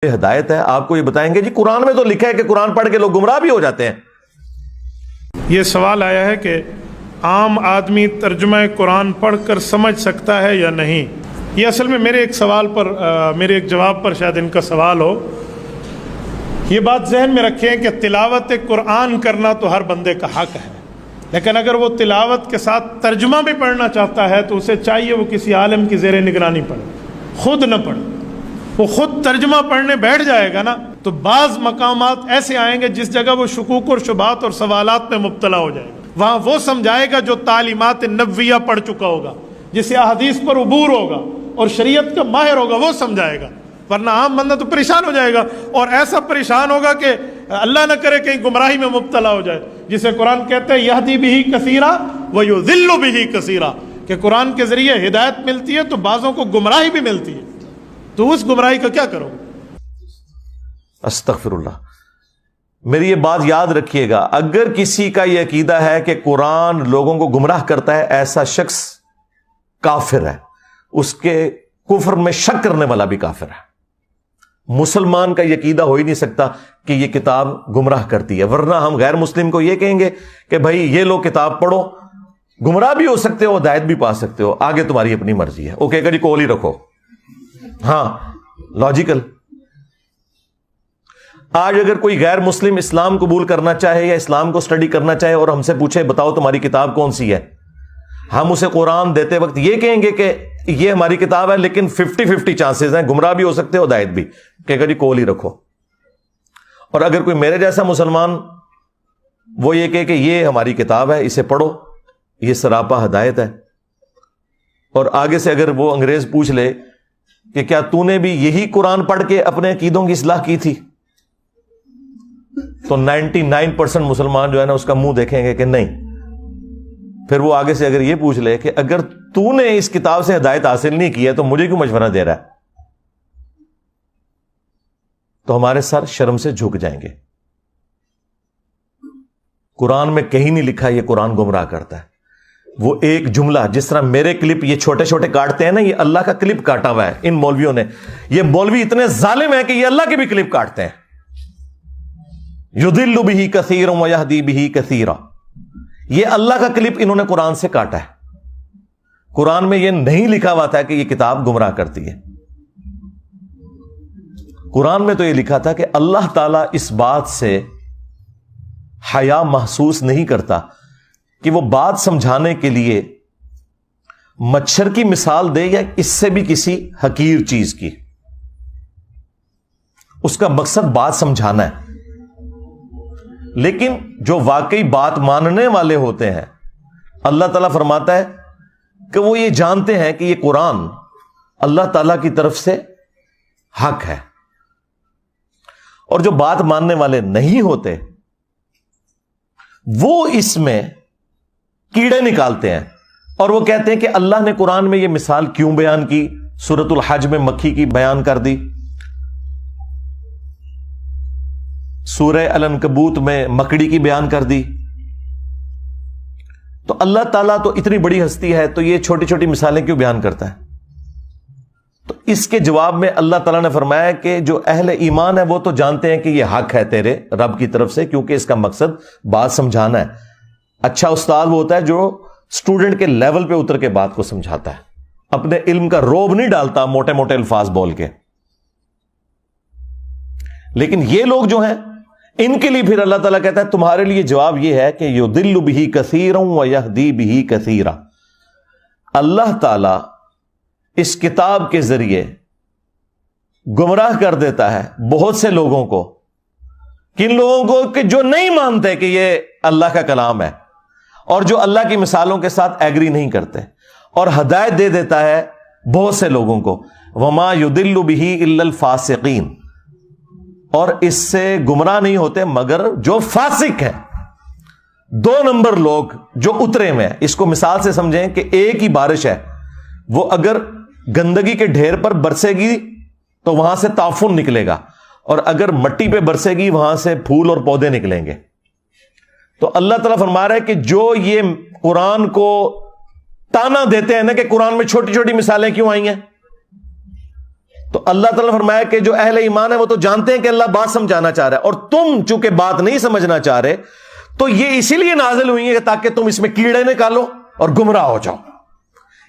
ہدایت ہے. آپ کو یہ بتائیں گے جی قرآن میں تو لکھا ہے کہ قرآن پڑھ کے لوگ گمراہ بھی ہو جاتے ہیں. یہ سوال آیا ہے کہ عام آدمی ترجمہ قرآن پڑھ کر سمجھ سکتا ہے یا نہیں. یہ اصل میں میرے ایک جواب پر شاید ان کا سوال ہو. یہ بات ذہن میں رکھیں کہ تلاوت قرآن کرنا تو ہر بندے کا حق ہے، لیکن اگر وہ تلاوت کے ساتھ ترجمہ بھی پڑھنا چاہتا ہے تو اسے چاہیے وہ کسی عالم کی زیر نگرانی پڑھے، خود نہ پڑھے. وہ خود ترجمہ پڑھنے بیٹھ جائے گا نا تو بعض مقامات ایسے آئیں گے جس جگہ وہ شکوک اور شبہات اور سوالات میں مبتلا ہو جائے گا. وہاں وہ سمجھائے گا جو تعلیمات نبویہ پڑھ چکا ہوگا، جسے احادیث پر عبور ہوگا اور شریعت کا ماہر ہوگا، وہ سمجھائے گا. ورنہ عام بندہ تو پریشان ہو جائے گا، اور ایسا پریشان ہوگا کہ اللہ نہ کرے کہیں گمراہی میں مبتلا ہو جائے، جسے قرآن کہتے ہیں یہدی بہ کثیرا ویضل بہ کثیرا، کہ قرآن کے ذریعے ہدایت ملتی ہے تو بعضوں کو گمراہی بھی ملتی ہے. تو اس گمراہی کا کیا کرو؟ استغفر اللہ. میری یہ بات یاد رکھیے گا، اگر کسی کا یہ عقیدہ ہے کہ قرآن لوگوں کو گمراہ کرتا ہے، ایسا شخص کافر ہے. اس کے کفر میں شک کرنے والا بھی کافر ہے. مسلمان کا یہ عقیدہ ہو ہی نہیں سکتا کہ یہ کتاب گمراہ کرتی ہے. ورنہ ہم غیر مسلم کو یہ کہیں گے کہ بھائی یہ لو کتاب پڑھو، گمراہ بھی ہو سکتے ہو، ہدایت بھی پا سکتے ہو، آگے تمہاری اپنی مرضی ہے. وہ کہے گا جی کول ہی رکھو. ہاں لاجیکل. آج اگر کوئی غیر مسلم اسلام قبول کرنا چاہے یا اسلام کو سٹڈی کرنا چاہے اور ہم سے پوچھے بتاؤ تمہاری کتاب کون سی ہے، ہم اسے قرآن دیتے وقت یہ کہیں گے کہ یہ ہماری کتاب ہے، لیکن 50-50 چانسز ہیں، گمراہ بھی ہو سکتے ہو، ہدایت بھی. کہے گا جی کول ہی رکھو. اور اگر کوئی میرے جیسا مسلمان وہ یہ کہے کہ یہ ہماری کتاب ہے، اسے پڑھو، یہ سراپا ہدایت ہے، اور آگے سے اگر وہ انگریز پوچھ لے کہ کیا تو نے بھی یہی قرآن پڑھ کے اپنے عقیدوں کی اصلاح کی تھی، تو 99% مسلمان جو ہے نا اس کا منہ دیکھیں گے کہ نہیں. پھر وہ آگے سے اگر یہ پوچھ لے کہ اگر تو نے اس کتاب سے ہدایت حاصل نہیں کی ہے تو مجھے کیوں مشورہ دے رہا ہے، تو ہمارے سر شرم سے جھک جائیں گے. قرآن میں کہیں نہیں لکھا یہ قرآن گمراہ کرتا ہے. وہ ایک جملہ، جس طرح میرے کلپ یہ چھوٹے چھوٹے کاٹتے ہیں نا، یہ اللہ کا کلپ کاٹا ہوا ہے ان مولویوں نے. یہ مولوی اتنے ظالم ہیں کہ یہ اللہ کے بھی کلپ کاٹتے ہیں. یضل بہ کثیرا ویہدی بہ کثیرا، یہ اللہ کا کلپ انہوں نے قرآن سے کاٹا ہے. قرآن میں یہ نہیں لکھا ہوا تھا کہ یہ کتاب گمراہ کرتی ہے. قرآن میں تو یہ لکھا تھا کہ اللہ تعالیٰ اس بات سے حیا محسوس نہیں کرتا کہ وہ بات سمجھانے کے لیے مچھر کی مثال دے یا اس سے بھی کسی حقیر چیز کی. اس کا مقصد بات سمجھانا ہے. لیکن جو واقعی بات ماننے والے ہوتے ہیں، اللہ تعالیٰ فرماتا ہے کہ وہ یہ جانتے ہیں کہ یہ قرآن اللہ تعالیٰ کی طرف سے حق ہے. اور جو بات ماننے والے نہیں ہوتے وہ اس میں کیڑے نکالتے ہیں اور وہ کہتے ہیں کہ اللہ نے قرآن میں یہ مثال کیوں بیان کی، سورۃ الحج میں مکھی کی بیان کر دی، سورہ العنکبوت میں مکڑی کی بیان کر دی. تو اللہ تعالیٰ تو اتنی بڑی ہستی ہے تو یہ چھوٹی چھوٹی مثالیں کیوں بیان کرتا ہے؟ تو اس کے جواب میں اللہ تعالیٰ نے فرمایا کہ جو اہل ایمان ہے وہ تو جانتے ہیں کہ یہ حق ہے تیرے رب کی طرف سے، کیونکہ اس کا مقصد بات سمجھانا ہے. اچھا استاد وہ ہوتا ہے جو اسٹوڈنٹ کے لیول پہ اتر کے بات کو سمجھاتا ہے، اپنے علم کا روب نہیں ڈالتا موٹے موٹے الفاظ بول کے. لیکن یہ لوگ جو ہیں ان کے لیے پھر اللہ تعالیٰ کہتا ہے تمہارے لیے جواب یہ ہے کہ یضل بہ کثیرا ویہدی بہ کثیرا. اللہ تعالیٰ اس کتاب کے ذریعے گمراہ کر دیتا ہے بہت سے لوگوں کو. کن لوگوں کو؟ کہ جو نہیں مانتے کہ یہ اللہ کا کلام ہے اور جو اللہ کی مثالوں کے ساتھ ایگری نہیں کرتے. اور ہدایت دے دیتا ہے بہت سے لوگوں کو. وما یضل بہ الا الفاسقین، اور اس سے گمراہ نہیں ہوتے مگر جو فاسق ہیں. 2 نمبر لوگ جو اترے میں. اس کو مثال سے سمجھیں کہ ایک ہی بارش ہے، وہ اگر گندگی کے ڈھیر پر برسے گی تو وہاں سے تعفن نکلے گا، اور اگر مٹی پہ برسے گی وہاں سے پھول اور پودے نکلیں گے. تو اللہ تعالیٰ فرما رہا ہے کہ جو یہ قرآن کو تانا دیتے ہیں نا کہ قرآن میں چھوٹی چھوٹی مثالیں کیوں آئی ہیں، تو اللہ تعالیٰ نے فرمایا کہ جو اہل ایمان ہے وہ تو جانتے ہیں کہ اللہ بات سمجھانا چاہ رہا ہے، اور تم چونکہ بات نہیں سمجھنا چاہ رہے تو یہ اسی لیے نازل ہوئی ہے تاکہ تم اس میں کیڑے نکالو اور گمراہ ہو جاؤ۔